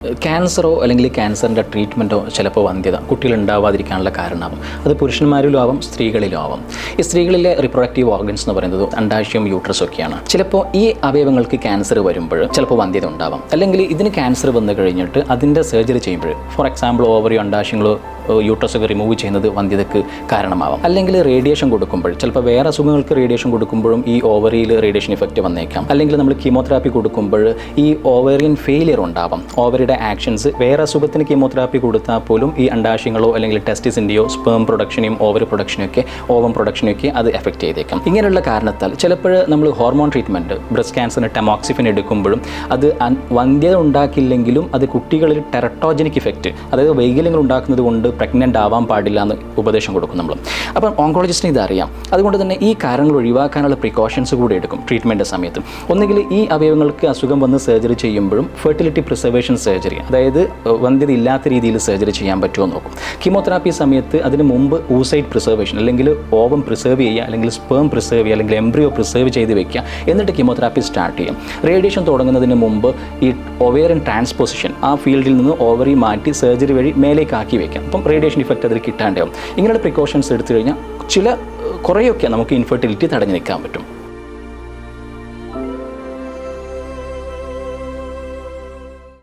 ക്യാൻസറോ അല്ലെങ്കിൽ ക്യാൻസറിൻ്റെ ട്രീറ്റ്മെൻറ്റോ ചിലപ്പോൾ വന്ധ്യത കുട്ടികളുണ്ടാവാതിരിക്കാനുള്ള കാരണമാകും. അത് പുരുഷന്മാരിലും ആവാം, സ്ത്രീകളിലും ആവാം. ഈ സ്ത്രീകളിലെ റിപ്രൊഡക്റ്റീവ് ഓർഗൻസ് എന്ന് പറയുന്നത് അണ്ഡാശയം, യൂട്രസ് ഒക്കെയാണ്. ചിലപ്പോൾ ഈ അവയവങ്ങൾക്ക് ക്യാൻസർ വരുമ്പോൾ ചിലപ്പോൾ വന്ധ്യത ഉണ്ടാവാം. അല്ലെങ്കിൽ ഇതിന് ക്യാൻസർ വന്നു കഴിഞ്ഞിട്ട് അതിൻ്റെ സർജറി ചെയ്യുമ്പോൾ, ഫോർ എക്സാമ്പിൾ ഓവറിയോ അണ്ഡാശയങ്ങളോ യൂട്രസ് ഒക്കെ റിമൂവ് ചെയ്യുന്നത് വന്ധ്യതയ്ക്ക് കാരണമാവാം. അല്ലെങ്കിൽ റേഡിയേഷൻ കൊടുക്കുമ്പോൾ, ചിലപ്പോൾ വേറെ അസുഖങ്ങൾക്ക് റേഡിയേഷൻ കൊടുക്കുമ്പോഴും ഈ ഓവറിയിൽ റേഡിയേഷൻ ഇഫക്റ്റ് വന്നേക്കാം. അല്ലെങ്കിൽ നമ്മൾ കീമോതെറാപ്പി കൊടുക്കുമ്പോൾ ഈ ഓവറിയൻ ഫെയിലിയർ ഉണ്ടാവാം. ഓവറിയുടെ ആക്ഷൻസ് വേറെ അസുഖത്തിന് കീമോതെറാപ്പി കൊടുത്താൽ പോലും ഈ അണ്ഡാശയങ്ങളോ അല്ലെങ്കിൽ ടെസ്റ്റിസിൻ്റെയോ സ്പേം പ്രൊഡക്ഷനെയും ഓവറി പ്രൊഡക്ഷനെയൊക്കെ ഓവം പ്രൊഡക്ഷനെയൊക്കെ അത് എഫക്റ്റ് ചെയ്തേക്കാം. ഇങ്ങനെയുള്ള കാരണത്താൽ ചിലപ്പോൾ നമ്മൾ ഹോർമോൺ ട്രീറ്റ്മെൻറ്റ് ബ്രസ്റ്റ് ക്യാൻസറിന് ടെമോക്സിഫിൻ എടുക്കുമ്പോഴും അത് വന്ധ്യത ഉണ്ടാക്കില്ലെങ്കിലും അത് കുട്ടികളിൽ ടെറട്ടോജനിക് ഇഫക്റ്റ്, അതായത് വൈകല്യങ്ങൾ ഉണ്ടാക്കുന്നത് കൊണ്ട് പ്രഗ്നൻ്റ് ആവാൻ പാടില്ല എന്ന് ഉപദേശം കൊടുക്കും നമ്മൾ. അപ്പം ഓങ്കോളജിസ്റ്റിന് ഇതറിയാം. അതുകൊണ്ട് തന്നെ ഈ കാരണങ്ങൾ ഒഴിവാക്കാനുള്ള പ്രിക്കോഷൻസ് കൂടി എടുക്കും ട്രീറ്റ്മെൻറ്റ് സമയത്ത്. ഒന്നുകിൽ ഈ അവയവങ്ങൾക്ക് അസുഖം വന്ന് സർജറി ചെയ്യുമ്പോഴും ഫെർട്ടിലിറ്റി പ്രിസർവേഷൻ സർജറി, അതായത് വന്ധ്യത ഇല്ലാത്ത രീതിയിൽ സർജറി ചെയ്യാൻ പറ്റുമോ നോക്കും. കീമോതെറാപ്പി സമയത്ത് അതിന് മുമ്പ് ഊസൈഡ് പ്രിസർവേഷൻ, അല്ലെങ്കിൽ ഓവം പ്രിസർവ് ചെയ്യുക, അല്ലെങ്കിൽ സ്പേം പ്രിസർവ് ചെയ്യുക, അല്ലെങ്കിൽ എംബ്രിയോ പ്രിസർവ് ചെയ്ത് വെക്കുക, എന്നിട്ട് കീമോതെറാപ്പി സ്റ്റാർട്ട് ചെയ്യും. റേഡിയേഷൻ തുടങ്ങുന്നതിന് മുമ്പ് ഈ ഒവേറിയൻ ട്രാൻസ്പോസിഷൻ, ആ ഫീൽഡിൽ നിന്ന് ഓവറി മാറ്റി സർജറി വഴി മേലേക്ക് ആക്കി വയ്ക്കാം. അപ്പം റേഡിയേഷൻ ഇഫക്റ്റ് അതിൽ കിട്ടാണ്ടാവും. ഇങ്ങനെയുള്ള പ്രിക്കോഷൻസ് എടുത്തു കഴിഞ്ഞാൽ കുറേയൊക്കെ നമുക്ക് ഇൻഫെർട്ടിലിറ്റി തടഞ്ഞു നിൽക്കാൻ പറ്റും.